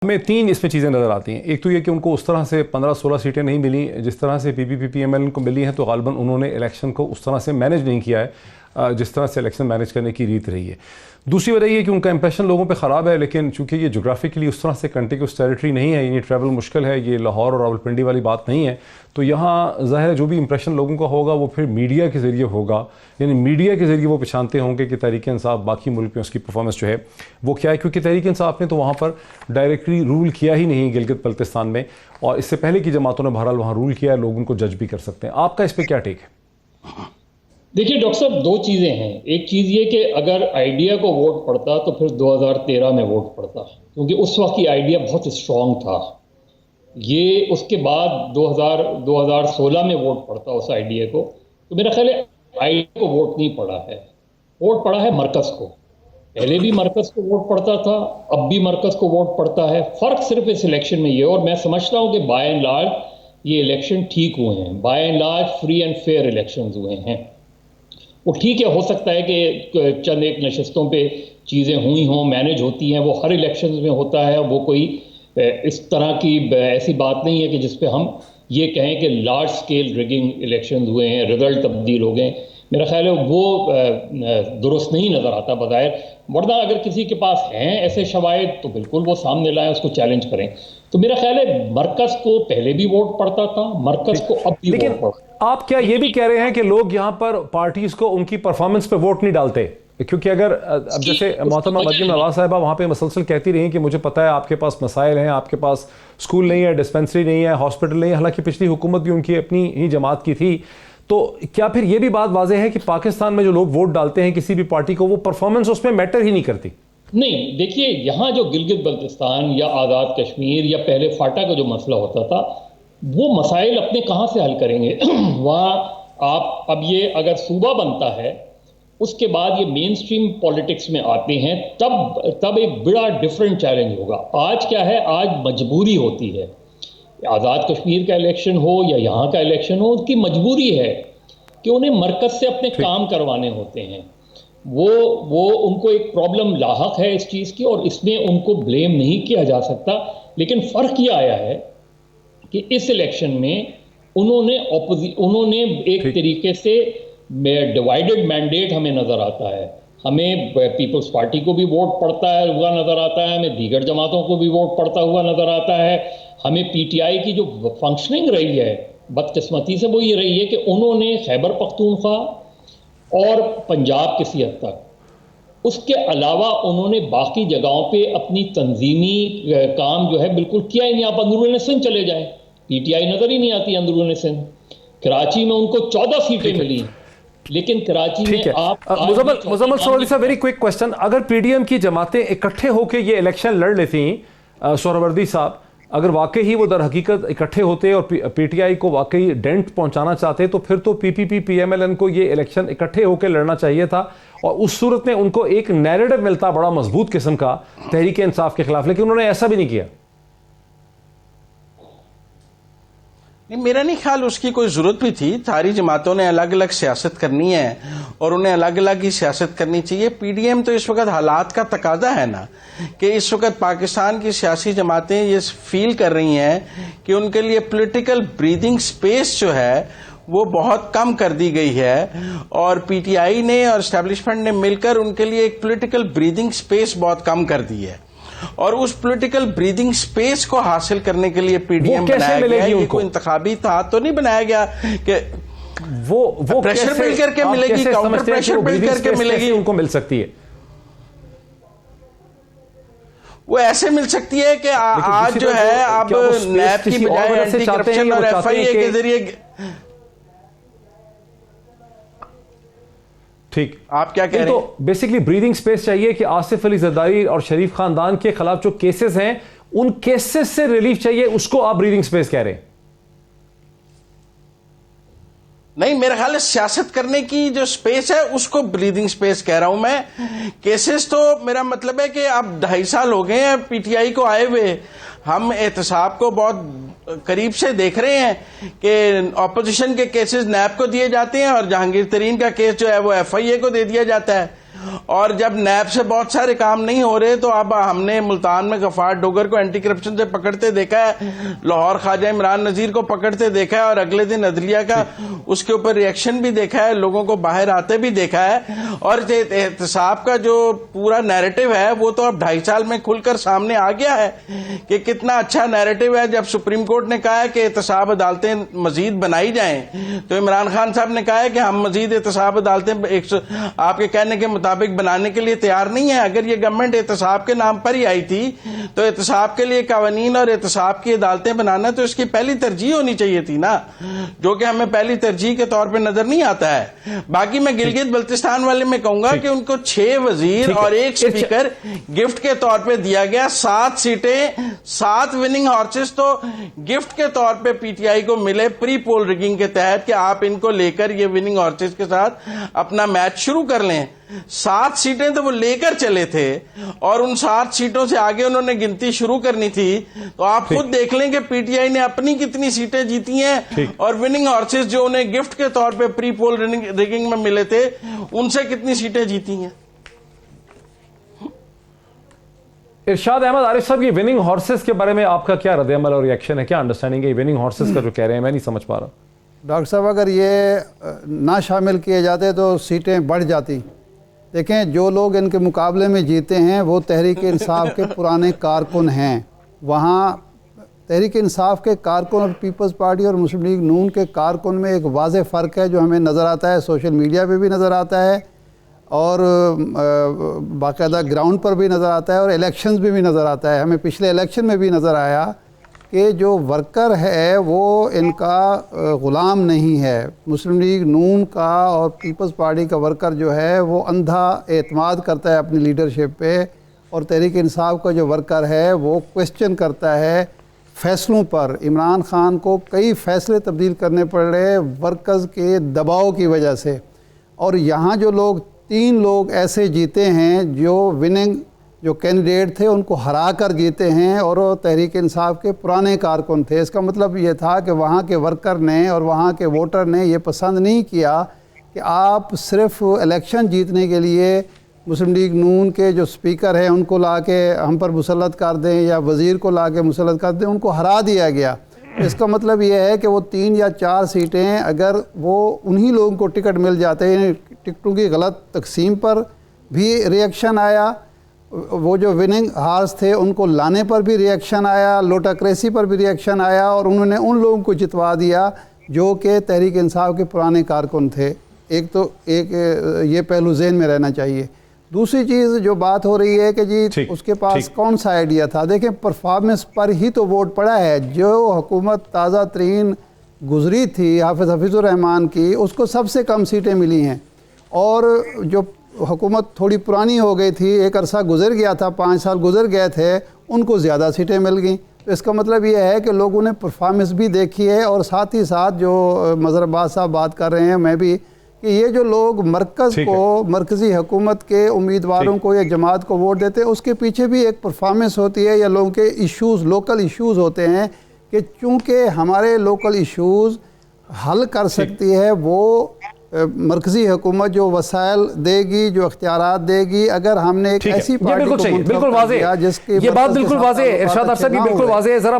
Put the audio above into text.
हमें तीन इसमें चीज़ें नज़र आती हैं। एक तो ये कि उनको उस तरह से 15-16 सीटें नहीं मिली जिस तरह से PPP-PML को मिली हैं, तो गालिबन उन्होंने इलेक्शन को उस तरह से मैनेज नहीं किया है जिस तरह से इलेक्शन मैनेज करने की रीत रही है। दूसरी वजह ये कि उनका इंप्रेशन लोगों पे ख़राब है, लेकिन चूंकि ये जोग्राफिकली उस तरह से कंटिन्यूस टेरिटरी नहीं है, ये ट्रैवल मुश्किल है, ये लाहौर और रावलपिंडी वाली बात नहीं है, तो यहाँ ज़ाहिर है जो भी इंप्रेशन लोगों का होगा वो फिर मीडिया के ज़रिए होगा, यानी मीडिया के ज़रिए वो पहचानते होंगे कि तहरीक-ए-इंसाफ बाकी मुल्क में उसकी परफॉर्मेंस जो है वो क्या है, क्योंकि तहरीक-ए-इंसाफ ने तो वहाँ पर डायरेक्टली रूल किया ही नहीं गिलगित बल्तिस्तान में, और इससे पहले की जमातों ने बहरहाल वहाँ रूल किया है, लोग उनको जज भी कर सकते हैं। आपका इस पर क्या टेक है? देखिए डॉक्टर साहब, दो चीज़ें हैं। एक चीज़ ये कि अगर आइडिया को वोट पड़ता तो फिर 2013 में वोट पड़ता, क्योंकि उस वक्त की आइडिया बहुत स्ट्रॉन्ग था। ये उसके बाद 2016 में वोट पड़ता उस आइडिया को, तो मेरा ख्याल है आइडिया को वोट नहीं पड़ा है, वोट पड़ा है मरकज़ को। पहले भी मरकज़ को वोट पड़ता था, अब भी मरकज़ को वोट पड़ता है। फ़र्क सिर्फ इस इलेक्शन में ये, और मैं समझता हूँ कि बाय एंड लार्ज ये इलेक्शन ठीक हुए हैं, by and large free and fair election हुए हैं। वो ठीक है, हो सकता है कि चंद एक नशस्तों पे चीज़ें हुई हों, मैनेज होती हैं, वो हर इलेक्शन में होता है। वो कोई इस तरह की ऐसी बात नहीं है कि जिस पे हम ये कहें कि लार्ज स्केल रिगिंग इलेक्शन हुए हैं, रिजल्ट तब्दील हो गए। मेरा ख्याल है वो दुरुस्त नहीं नज़र आता बज़ाहिर, वरना अगर किसी के पास हैं ऐसे शवाहिद तो बिल्कुल वो सामने लाएं, उसको चैलेंज करें। तो मेरा ख्याल है मरकज़ को पहले भी वोट पड़ता था, मरकज़ को अब भी वोट पड़ता। आप क्या ये भी कह रहे हैं कि लोग यहाँ पर पार्टीज को उनकी परफॉर्मेंस पे वोट नहीं डालते? क्योंकि अगर अब जैसे मोहतरमा मरियम नवाज साहिबा वहाँ पे मसलसल कहती रही कि मुझे पता है आपके पास मसाइल हैं, आपके पास स्कूल नहीं है, डिस्पेंसरी नहीं है, हॉस्पिटल नहीं है, हालांकि पिछली हुकूमत भी उनकी अपनी ही जमात की थी, तो क्या फिर ये भी बात वाज़ेह है कि पाकिस्तान में जो लोग वोट डालते हैं किसी भी पार्टी को, वो परफॉर्मेंस उसमें मैटर ही नहीं करती? नहीं, देखिए यहाँ जो गिलगित बल्तिस्तान या आज़ाद कश्मीर या पहले फाटा का जो मसला होता था, वो मसाइल अपने कहाँ से हल करेंगे? वहाँ आप अब ये अगर सूबा बनता है, उसके बाद ये मेन स्ट्रीम पॉलिटिक्स में आते हैं, तब एक बड़ा डिफरेंट चैलेंज होगा। आज क्या है, आज मजबूरी होती है। आज़ाद कश्मीर का इलेक्शन हो या यहाँ का इलेक्शन हो, उनकी मजबूरी है कि उन्हें मरकज़ से अपने काम करवाने होते हैं। वो उनको एक प्रॉब्लम लाहक है इस चीज़ की, और इसमें उनको ब्लेम नहीं किया जा सकता। लेकिन फ़र्क ये आया है कि इस इलेक्शन में उन्होंने एक तरीके से डिवाइडेड मैंडेट हमें नज़र आता है। हमें पीपल्स पार्टी को भी वोट पड़ता है हुआ नज़र आता है, हमें दीगर जमातों को भी वोट पड़ता हुआ नज़र आता है। हमें PTI की जो फंक्शनिंग रही है बदकिस्मती से वो ये रही है कि उन्होंने खैबर पख्तूनख्वा और पंजाब किसी हद तक, उसके अलावा उन्होंने बाकी जगहों पे अपनी तंजीमी काम जो है बिल्कुल किया ही नहीं। आप अंदरून सिंध चले जाएं, PTI नज़र ही नहीं आती अंदरून सिंध। कराची में उनको 14 सीटें मिली, लेकिन कराची में आप मुजम्मल सवाली साहब, वेरी क्विक क्वेश्चन, अगर PDM की जमातें इकट्ठे होकर ये इलेक्शन लड़ लेती, सोहरावर्दी साहब, अगर वाकई ही वो दर हकीकत इकट्ठे होते और PTI को वाकई डेंट पहुंचाना चाहते, तो फिर तो PPP-PMLN को ये इलेक्शन इकट्ठे होकर लड़ना चाहिए था, और उस सूरत में उनको एक नैरेटिव मिलता बड़ा मजबूत किस्म का तहरीक-ए-इंसाफ के खिलाफ, लेकिन उन्होंने ऐसा भी नहीं किया। नहीं, मेरा नहीं ख्याल उसकी कोई ज़रूरत भी थी। सारी जमातों ने अलग अलग सियासत करनी है और उन्हें अलग अलग ही सियासत करनी चाहिए। PDM तो इस वक्त हालात का तकाजा है ना, कि इस वक्त पाकिस्तान की सियासी जमातें ये फील कर रही हैं कि उनके लिए पॉलिटिकल ब्रीदिंग स्पेस जो है वो बहुत कम कर दी गई है, और PTI ने और एस्टेब्लिशमेंट ने मिलकर उनके लिए एक पॉलिटिकल ब्रीदिंग स्पेस बहुत कम कर दी है। और उस पॉलिटिकल ब्रीदिंग स्पेस को हासिल करने के लिए PDM बनाया गया है। ये कोई इंतखाबी था तो नहीं बनाया गया कि वो प्रेशर बिल्ड करके मिलेगी, काउंटर प्रेशर बिल्ड करके मिलेगी, उनको मिल सकती है। वो ऐसे मिल सकती है कि आज जो है अब नैब की बजाय एंटी करप्शन और FIA के जरिए। ठीक, आप क्या कह रहे हैं? तो बेसिकली ब्रीदिंग स्पेस चाहिए कि आसिफ अली जरदारी और शरीफ खानदान के खिलाफ जो केसेस हैं, उन केसेस से रिलीफ चाहिए, उसको आप ब्रीदिंग स्पेस कह रहे हैं? नहीं, मेरा ख्याल है सियासत करने की जो स्पेस है उसको ब्रीदिंग स्पेस कह रहा हूं मैं। केसेस तो मेरा मतलब है कि अब 2.5 साल हो गए हैं PTI को आए हुए। हम एहतसाब को बहुत करीब से देख रहे हैं कि ऑपोजिशन के केसेस नैब को दिए जाते हैं और जहांगीर तरीन का केस जो है वो FIA को दे दिया जाता है। और जब नैब से बहुत सारे काम नहीं हो रहे तो अब हमने मुल्तान में गफार डोगर को एंटी करप्शन से पकड़ते देखा है, लाहौर ख्वाजा इमरान नजीर को पकड़ते देखा है, और अगले दिन अदलिया का उसके ऊपर रिएक्शन भी देखा है, लोगों को बाहर आते भी देखा है। और एहतसाब का जो पूरा नैरेटिव है वो तो अब 2.5 साल में खुलकर सामने आ गया है कि कितना अच्छा नैरेटिव है। जब सुप्रीम कोर्ट ने कहा है कि एहतसाब अदालतें मजीद बनाई जाएं, तो इमरान खान साहब ने कहा है कि हम मजीद एहतसाब अदालतें आपके कहने के मुताबिक बनाने के लिए तैयार नहीं है। अगर ये गवर्नमेंट एहतसाब के नाम पर ही आई थी तो एहतसाब के लिए कानून और एहतसाब की अदालतें बनाना तो इसकी पहली तरजीह होनी चाहिए थी ना, जो कि हमें पहली तरजीह के तौर पर नजर नहीं आता है। बाकी मैं गिलगित बल्तिस्तान वाले में कहूंगा कि उनको 6 वजीर और 1 स्पीकर गिफ्ट के तौर पे दिया गया, 7 सीटें, 7 विनिंग हॉर्सेस तो गिफ्ट के तौर पे पीटीआई को मिले प्री पोल रिगिंग के तहत कि आप इनको लेकर ये विनिंग हॉर्सेस के साथ अपना मैच शुरू कर लें। 7 सीटें तो वो लेकर चले थे और उन 7 सीटों से आगे उन्होंने गिनती शुरू करनी थी। तो आप खुद देख लें कि पीटीआई ने अपनी कितनी सीटें जीती हैं और विनिंग हॉर्सेस जो उन्हें गिफ्ट के तौर पे प्री पोल रिगिंग में मिले थे उनसे कितनी सीटें जीती हैं। इरशाद अहमद आरिफ साहब, ये विनिंग हॉर्सेस के बारे में आपका क्या रद्द-ए-अमल और रिएक्शन है, क्या अंडरस्टैंडिंग है विनिंग हॉर्सेस का जो कह रहे हैं? मैं नहीं समझ पा रहा। डॉक्टर साहब, अगर ये ना शामिल किए जाते तो सीटें बढ़ जाती। देखें, जो लोग इनके मुकाबले में जीते हैं वो तहरीक इंसाफ के पुराने कारकुन हैं। वहाँ तहरीक इंसाफ के कारकुन और पीपल्स पार्टी और मुस्लिम लीग नून के कारकुन में एक वाज़ेह फ़र्क है जो हमें नज़र आता है, सोशल मीडिया पे भी नज़र आता है और बाकायदा ग्राउंड पर भी नज़र आता है और इलेक्शंस में भी नज़र आता है। हमें पिछले इलेक्शन में भी नज़र आया कि जो वर्कर है वो इनका ग़ुलाम नहीं है। मुस्लिम लीग नून का और पीपल्स पार्टी का वर्कर जो है वो अंधा एतमाद करता है अपनी लीडरशिप पे, और तहरीक इंसाफ का जो वर्कर है वो क्वेश्चन करता है फ़ैसलों पर। इमरान खान को कई फ़ैसले तब्दील करने पड़ रहे वर्कर्स के दबाव की वजह से। और यहाँ जो लोग 3 लोग ऐसे जीते हैं जो विनिंग जो कैंडिडेट थे उनको हरा कर जीते हैं और वो तहरीक इंसाफ के पुराने कारकुन थे। इसका मतलब ये था कि वहाँ के वर्कर ने और वहाँ के वोटर ने ये पसंद नहीं किया कि आप सिर्फ इलेक्शन जीतने के लिए मुस्लिम लीग नून के जो स्पीकर हैं उनको ला के हम पर मुसल्लत कर दें या वज़ीर को ला के मुसल्लत कर दें, उनको हरा दिया गया। इसका मतलब ये है कि वो 3 या 4 सीटें अगर वो उन्हीं लोगों को टिकट मिल जाते हैं। टिकटों की गलत तकसीम पर भी रिएक्शन आया, वो जो विनिंग हार्स थे उनको लाने पर भी रिएक्शन आया, लोटाक्रेसी पर भी रिएक्शन आया, और उन्होंने उन लोगों को जितवा दिया जो कि तहरीक इंसाफ के पुराने कारकुन थे। एक ये पहलू ज़हन में रहना चाहिए। दूसरी चीज़ जो बात हो रही है कि जी उसके पास कौन सा आइडिया था। देखें, परफॉर्मेंस पर ही तो वोट पड़ा है। जो हुकूमत ताज़ा तरीन गुजरी थी हाफिज़ हफीज़ुर रहमान की, उसको सबसे कम सीटें मिली हैं, और जो हुकूमत थोड़ी पुरानी हो गई थी, एक अरसा गुजर गया था, 5 साल गुजर गए थे, उनको ज़्यादा सीटें मिल गई। तो इसका मतलब ये है कि लोगों ने परफॉर्मेंस भी देखी है। और साथ ही साथ जो मज़हर अब्बास साहब बात कर रहे हैं, मैं भी, कि ये जो लोग मरकज़ को, मरकज़ी हुकूमत के उम्मीदवारों को या जमात को वोट देते हैं, उसके पीछे भी एक परफॉर्मेंस होती है या लोगों के इश्यूज़, लोकल इश्यूज़ होते हैं कि चूँकि हमारे लोकल इश्यूज़ हल कर सकती है वो मरकज़ी हुकूमत जो वसाइल देगी, जो इख्तियारात देगी। अगर हमने एक ऐसी पार्टी को बिल्कुल वाज़ेह, जिसकी ये बात बिल्कुल वाज़ेह है इरशाद साहब, ये बिल्कुल वाज़ेह है। ज़रा